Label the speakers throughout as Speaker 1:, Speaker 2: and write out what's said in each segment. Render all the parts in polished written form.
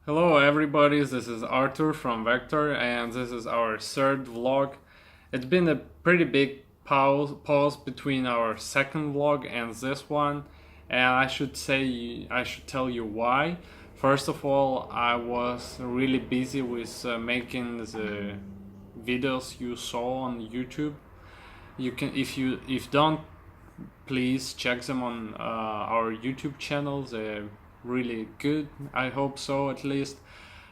Speaker 1: Hello everybody, this is Arthur from Vector and this is our third vlog. It's been a pretty big pause between our second vlog and this one, and I should tell you why. First of all, I was really busy with making the videos you saw on YouTube. You can if don't, please check them on our YouTube channel. They're really good. I hope so, at least.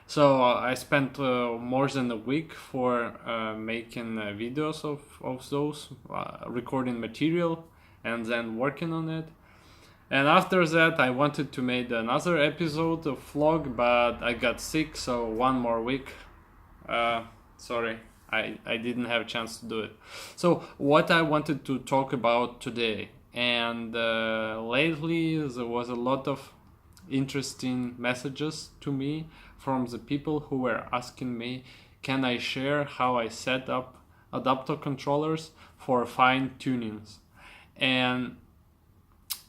Speaker 1: So I spent more than a week for making videos of those, recording material and then working on it. And after that I wanted to make another episode of vlog, but I got sick, so one more week. Sorry, I didn't have a chance to do it. So what I wanted to talk about today, and lately there was a lot of interesting messages to me from the people who were asking me, can I share how I set up adapter controllers for fine tunings? And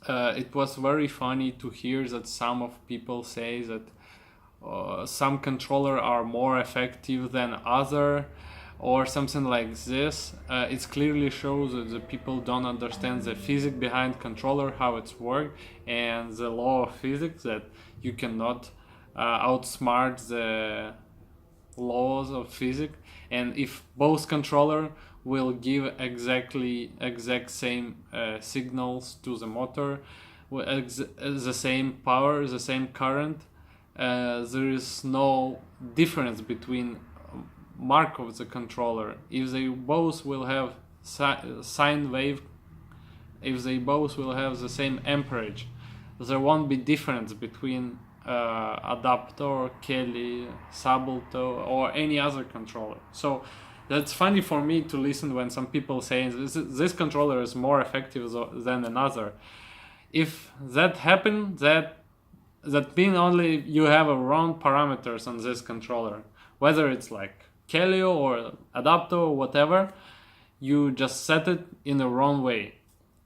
Speaker 1: it was very funny to hear that some of people say that some controller are more effective than other, or something like this. It clearly shows that the people don't understand the physics behind controller, how it's worked, and the law of physics that you cannot outsmart the laws of physics. And if both controller will give exact same signals to the motor, the same power, the same current, there is no difference between mark of the controller. If they both will have sine wave, if they both will have the same amperage, there won't be difference between adapter, Kelly, Sableto, or any other controller. So that's funny for me to listen when some people say this controller is more effective than another. If that happens, that means only you have a wrong parameters on this controller, whether it's like Kelly or adapter or whatever. You just set it in the wrong way,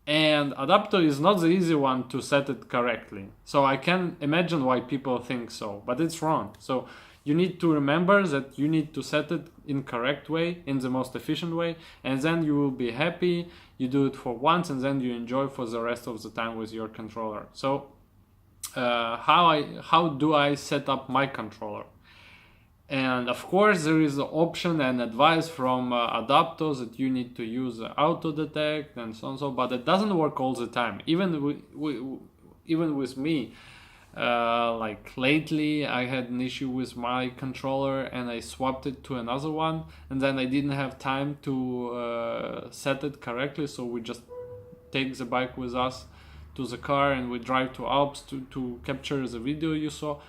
Speaker 1: and adapter is not the easy one to set it correctly. So I can imagine why people think so, but it's wrong. So you need to remember that you need to set it in correct way, in the most efficient way, and then you will be happy. You do it for once and then you enjoy for the rest of the time with your controller. So how do I set up my controller? And of course there is the option and advice from adapters that you need to use auto detect and so on, but it doesn't work all the time. Even with me, like lately I had an issue with my controller and I swapped it to another one, and then I didn't have time to set it correctly, so we just take the bike with us to the car and we drive to Alps to capture the video you saw.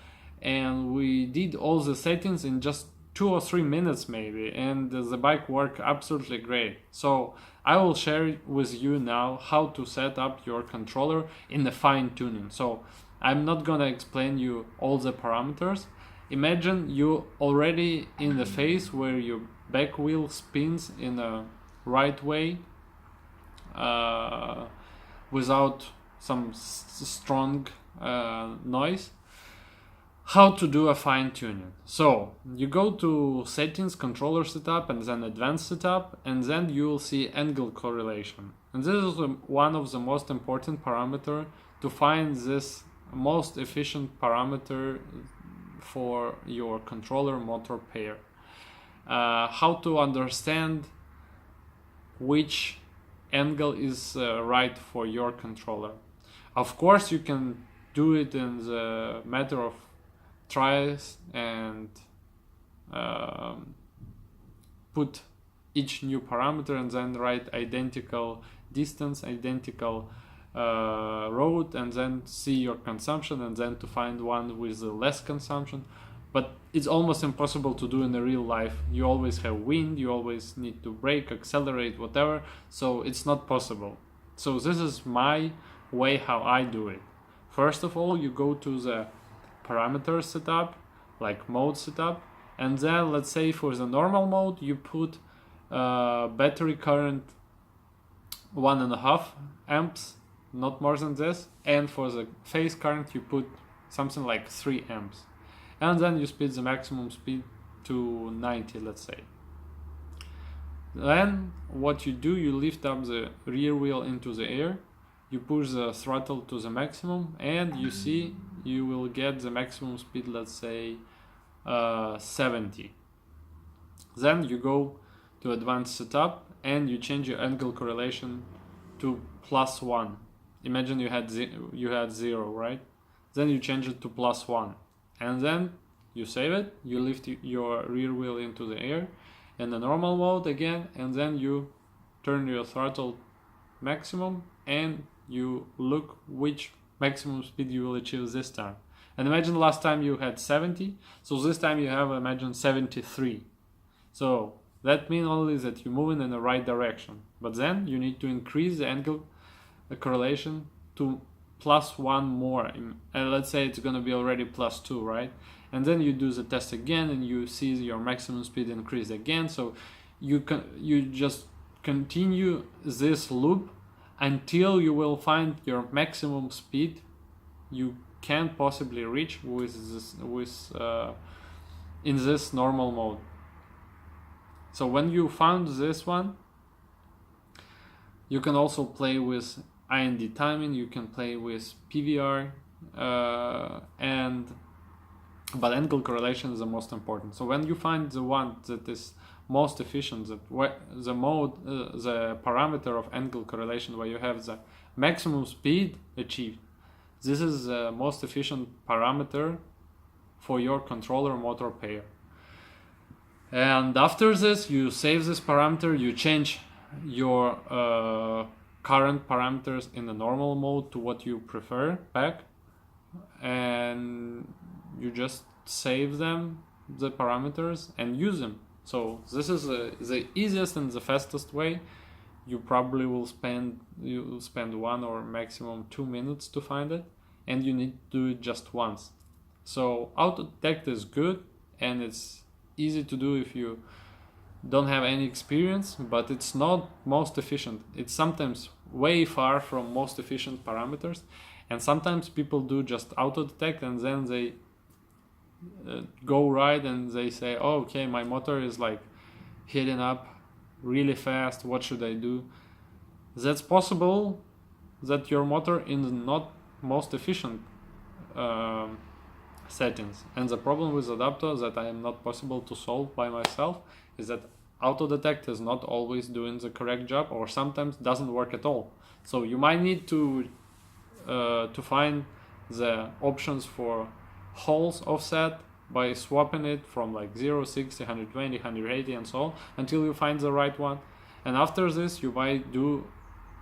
Speaker 1: And we did all the settings in just 2 or 3 minutes maybe, and the bike worked absolutely great. So I will share with you now how to set up your controller in the fine tuning. So I'm not gonna explain you all the parameters. Imagine you already in the phase where your back wheel spins in a right way without some strong noise. How to do a fine tuning? So you go to settings, controller setup, and then advanced setup, and then you will see angle correlation. And this is one of the most important parameter to find this most efficient parameter for your controller motor pair. How to understand which angle is right for your controller. Of course you can do it in the matter of tries and put each new parameter and then write identical distance, identical road, and then see your consumption and then to find one with less consumption. But it's almost impossible to do in the real life. You always have wind, you always need to brake, accelerate, whatever, so it's not possible. So this is my way how I do it. First of all, you go to the parameter setup, like mode setup, and then let's say for the normal mode you put battery current 1.5 amps, not more than this, and for the phase current you put something like 3 amps. and then you speed the maximum speed to 90, let's say. Then what you do, you lift up the rear wheel into the air, you push the throttle to the maximum, and you see you will get the maximum speed, let's say 70. Then you go to advanced setup and you change your angle correlation to +1. Imagine you had 0, right? Then you change it to +1, and then you save it, you lift your rear wheel into the air in the normal mode again, and then you turn your throttle maximum and you look which maximum speed you will achieve this time. And imagine last time you had 70, so this time you have, imagine, 73. So that means only that you're moving in the right direction, but then you need to increase the angle correlation to +1 more, and let's say it's going to be already +2, right? And then you do the test again and you see your maximum speed increase again. So you just continue this loop until you will find your maximum speed you can possibly reach in this normal mode. So when you found this one, you can also play with IND timing, you can play with PVR, but angle correlation is the most important. So when you find the one that is most efficient, the parameter of angle correlation where you have the maximum speed achieved, this is the most efficient parameter for your controller motor pair. And after this, you save this parameter, you change your current parameters in the normal mode to what you prefer back, and you just save them, the parameters, and use them. So this is the easiest and the fastest way. You probably will spend 1 or maximum 2 minutes to find it, and you need to do it just once. So auto detect is good and it's easy to do if you don't have any experience, but it's not most efficient. It's sometimes way far from most efficient parameters, and sometimes people do just auto detect and then they go right and they say, oh, okay, my motor is like heating up really fast, what should I do? That's possible that your motor is not most efficient settings, and the problem with adapter that I am not possible to solve by myself is that auto detect is not always doing the correct job, or sometimes doesn't work at all. So you might need to find the options for holes offset by swapping it from like 0, 60, 120, 180 and so on until you find the right one. And after this you might do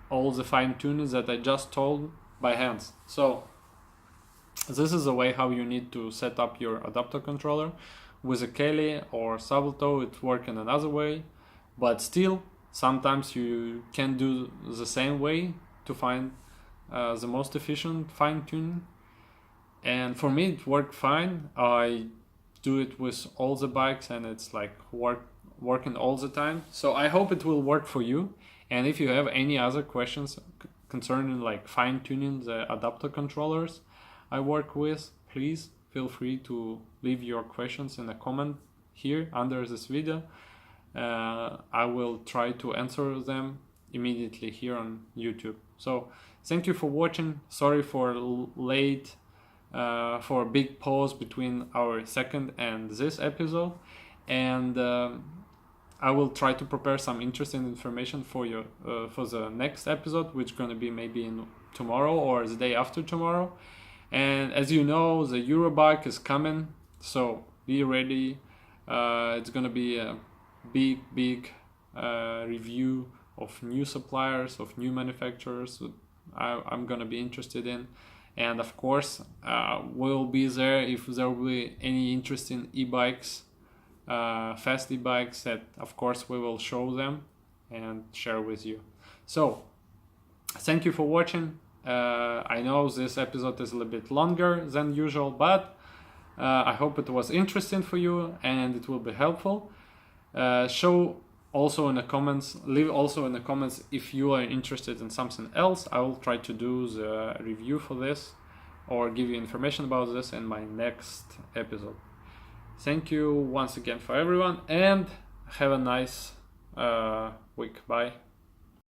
Speaker 1: all the fine tuning that I just told by hands. So this is the way how you need to set up your adapter controller. With a Kelly or Sableto it works in another way, but still sometimes you can do the same way to find the most efficient fine tuning. And for me it worked fine. I do it with all the bikes and it's like working all the time. So I hope it will work for you. And if you have any other questions concerning like fine tuning the adapter controllers I work with, please feel free to leave your questions in a comment here under this video. I will try to answer them immediately here on YouTube. So thank you for watching. Sorry for late, for a big pause between our second and this episode, and I will try to prepare some interesting information for you for the next episode, which is going to be maybe in tomorrow or the day after tomorrow. And as you know, the Eurobike is coming, so be ready. It's going to be a big review of new suppliers, of new manufacturers I'm going to be interested in. And of course, we'll be there if there will be any interesting e-bikes, fast e-bikes, that of course we will show them and share with you. So thank you for watching. I know this episode is a little bit longer than usual, but I hope it was interesting for you and it will be helpful. Leave also in the comments if you are interested in something else. I will try to do the review for this or give you information about this in my next episode. Thank you once again for everyone, and have a nice week. Bye.